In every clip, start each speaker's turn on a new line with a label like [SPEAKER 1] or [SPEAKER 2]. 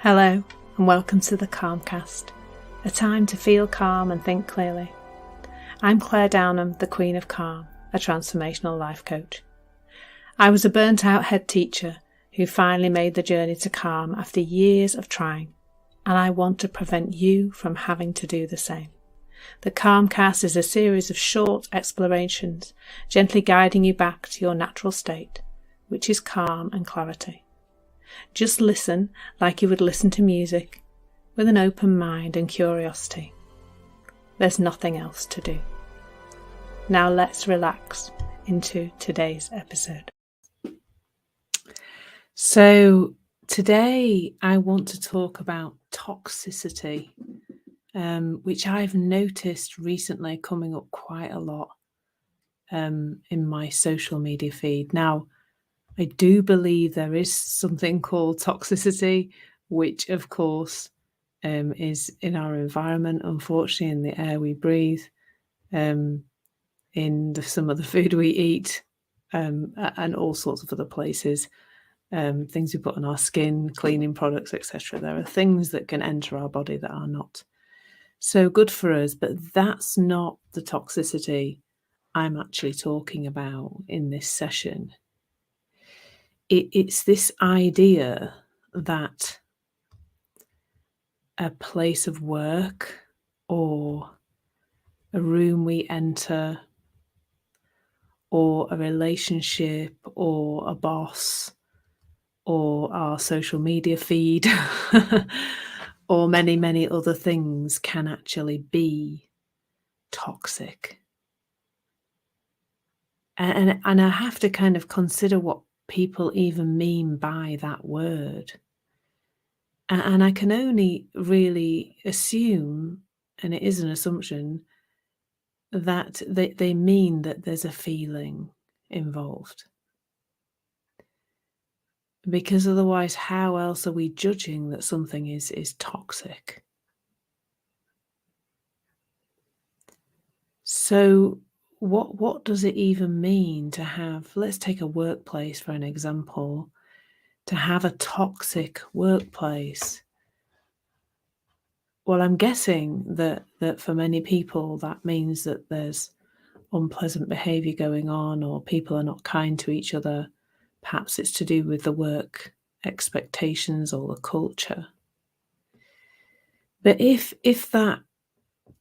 [SPEAKER 1] Hello and welcome to the Calmcast, a time to feel calm and think clearly. I'm Claire Downham, the Queen of Calm, a transformational life coach. I was a burnt out head teacher who finally made the journey to calm after years of trying, and I want to prevent you from having to do the same. The Calmcast is a series of short explorations, gently guiding you back to your natural state, which is calm and clarity. Just listen like you would listen to music, with an open mind and curiosity. There's nothing else to do. Now let's relax into today's episode. So today I want to talk about toxicity, which I've noticed recently coming up quite a lot in my social media feed. Now, I do believe there is something called toxicity, which of course is in our environment, unfortunately, in the air we breathe, in some of the food we eat, and all sorts of other places, things we put on our skin, cleaning products, etc. There are things that can enter our body that are not so good for us, but that's not the toxicity I'm actually talking about in this session. It's this idea that a place of work or a room we enter or a relationship or a boss or our social media feed or many, many other things can actually be toxic. And I have to kind of consider what people even mean by that word. And I can only really assume, and it is an assumption, that they mean that there's a feeling involved. Because otherwise, how else are we judging that something is toxic? So what does it even mean to have, let's take a workplace for an example, to have a toxic workplace? Well, I'm guessing that for many people that means that there's unpleasant behaviour going on, or people are not kind to each other. Perhaps it's to do with the work expectations or the culture. But if that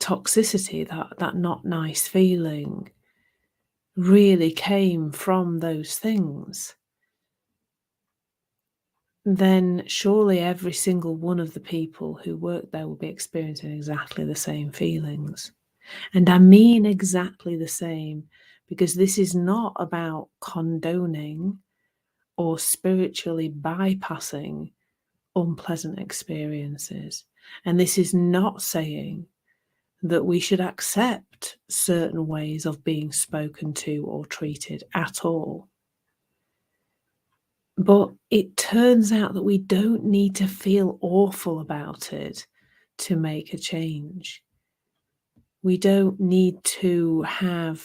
[SPEAKER 1] toxicity, that not nice feeling, really came from those things, then surely every single one of the people who work there will be experiencing exactly the same feelings. And I mean exactly the same, because this is not about condoning or spiritually bypassing unpleasant experiences. And this is not saying that we should accept certain ways of being spoken to or treated at all. But it turns out that we don't need to feel awful about it to make a change. We don't need to have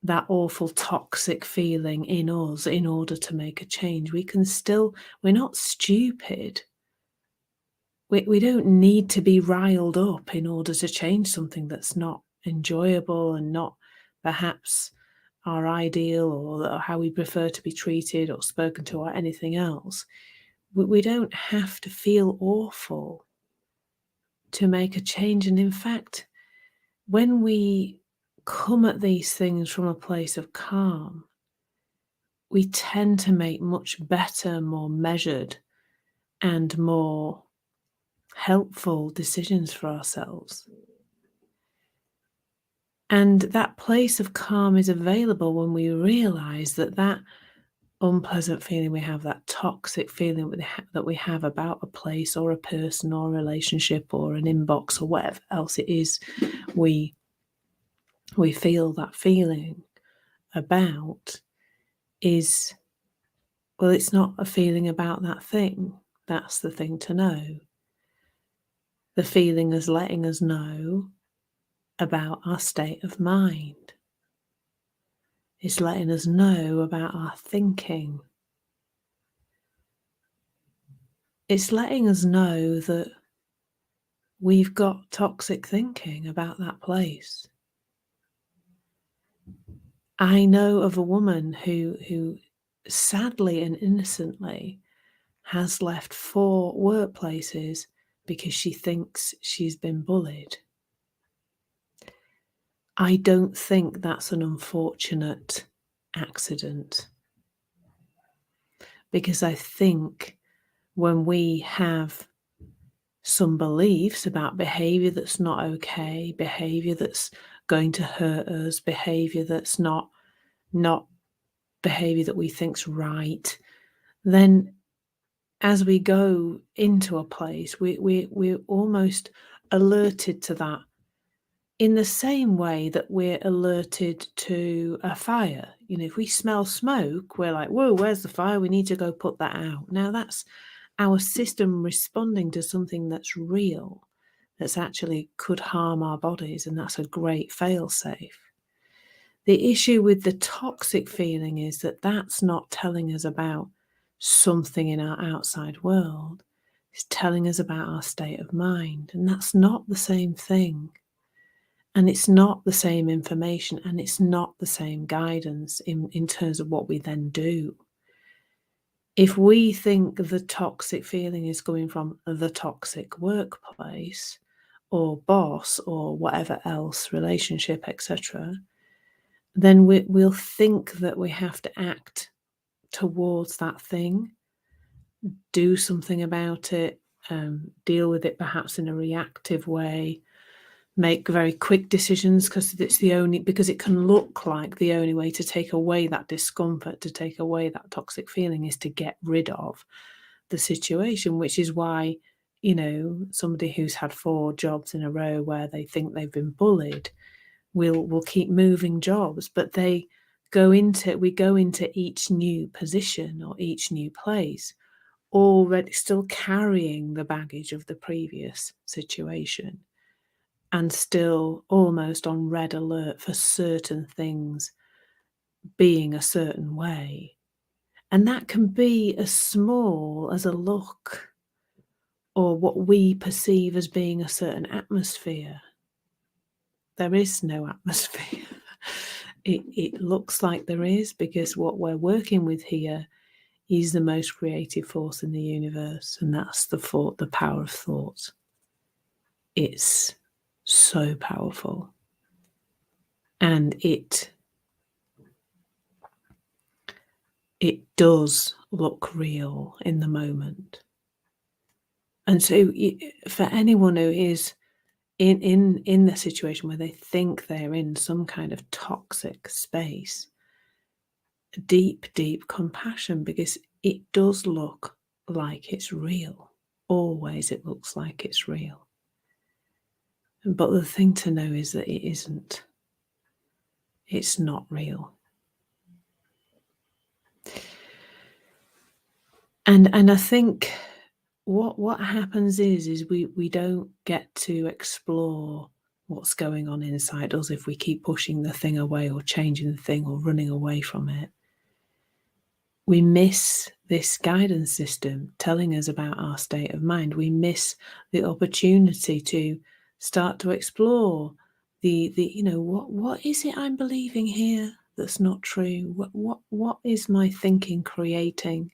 [SPEAKER 1] that awful toxic feeling in us in order to make a change. We're not stupid. We don't need to be riled up in order to change something that's not enjoyable and not perhaps our ideal, or how we prefer to be treated or spoken to, or anything else. We don't have to feel awful to make a change. And in fact, when we come at these things from a place of calm, we tend to make much better, more measured, and more helpful decisions for ourselves. And that place of calm is available when we realize that unpleasant feeling we have, that toxic feeling that we have about a place or a person or a relationship or an inbox or whatever else it is we feel that feeling about, is, well, it's not a feeling about that thing. That's the thing to know. The feeling is letting us know about our state of mind. It's letting us know about our thinking. It's letting us know that we've got toxic thinking about that place. I know of a woman who sadly and innocently has left 4 workplaces because she thinks she's been bullied. I don't think that's an unfortunate accident, because I think when we have some beliefs about behaviour that's not okay, behaviour that's going to hurt us, behaviour that's not behaviour that we think's right, then as we go into a place, we're almost alerted to that in the same way that we're alerted to a fire. You know, if we smell smoke, we're like, whoa, where's the fire? We need to go put that out. Now that's our system responding to something that's real, that's actually could harm our bodies, and that's a great fail-safe. The issue with the toxic feeling is that that's not telling us about something in our outside world. It's telling us about our state of mind, and that's not the same thing. And it's not the same information, and it's not the same guidance in terms of what we then do. If we think the toxic feeling is coming from the toxic workplace or boss or whatever else, relationship, etc., then we'll think that we have to act towards that thing, do something about it, deal with it perhaps in a reactive way, make very quick decisions because it can look like the only way to take away that discomfort, to take away that toxic feeling, is to get rid of the situation, which is why, somebody who's had 4 jobs in a row where they think they've been bullied will keep moving jobs, but we go into each new position or each new place already still carrying the baggage of the previous situation, and still almost on red alert for certain things being a certain way. And that can be as small as a look or what we perceive as being a certain atmosphere. There is no atmosphere. It looks like there is, because what we're working with here is the most creative force in the universe, and that's the power of thought. It's so powerful, and it does look real in the moment. And so for anyone who is in the situation where they think they're in some kind of toxic space, deep compassion, because it does look like it's real. Always it looks like it's real. But the thing to know is that it isn't. It's not real. And I think what happens is we don't get to explore what's going on inside us if we keep pushing the thing away or changing the thing or running away from it. We miss this guidance system telling us about our state of mind. We miss the opportunity to start to explore what is it I'm believing here that's not true? What is my thinking creating?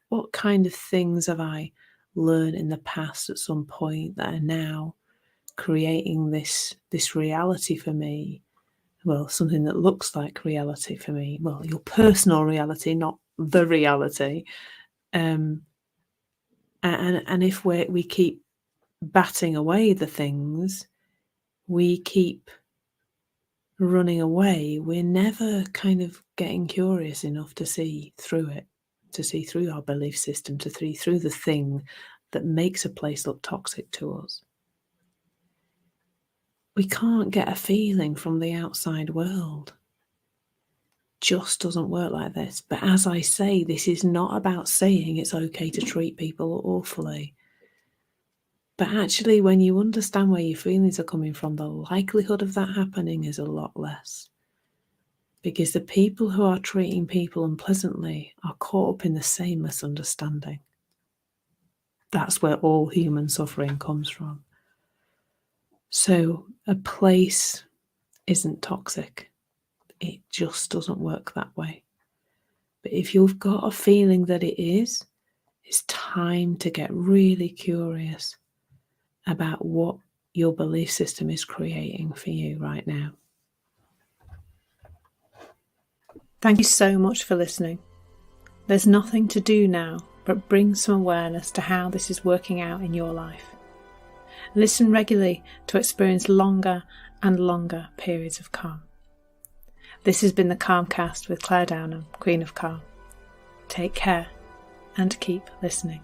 [SPEAKER 1] What kind of things have I learned in the past at some point that are now creating this reality for me? Well, something that looks like reality for me. Well, your personal reality, not the reality. And if we keep batting away the things, we keep running away, we're never kind of getting curious enough to see through it, to see through our belief system, to see through the thing that makes a place look toxic to us. We can't get a feeling from the outside world. Just doesn't work like this. But as I say, this is not about saying it's okay to treat people awfully. But actually, when you understand where your feelings are coming from, the likelihood of that happening is a lot less. Because the people who are treating people unpleasantly are caught up in the same misunderstanding. That's where all human suffering comes from. So a place isn't toxic. It just doesn't work that way. But if you've got a feeling that it is, it's time to get really curious about what your belief system is creating for you right now. Thank you so much for listening. There's nothing to do now but bring some awareness to how this is working out in your life. Listen regularly to experience longer and longer periods of calm. This has been the Calmcast with Claire Downham, Queen of Calm. Take care and keep listening.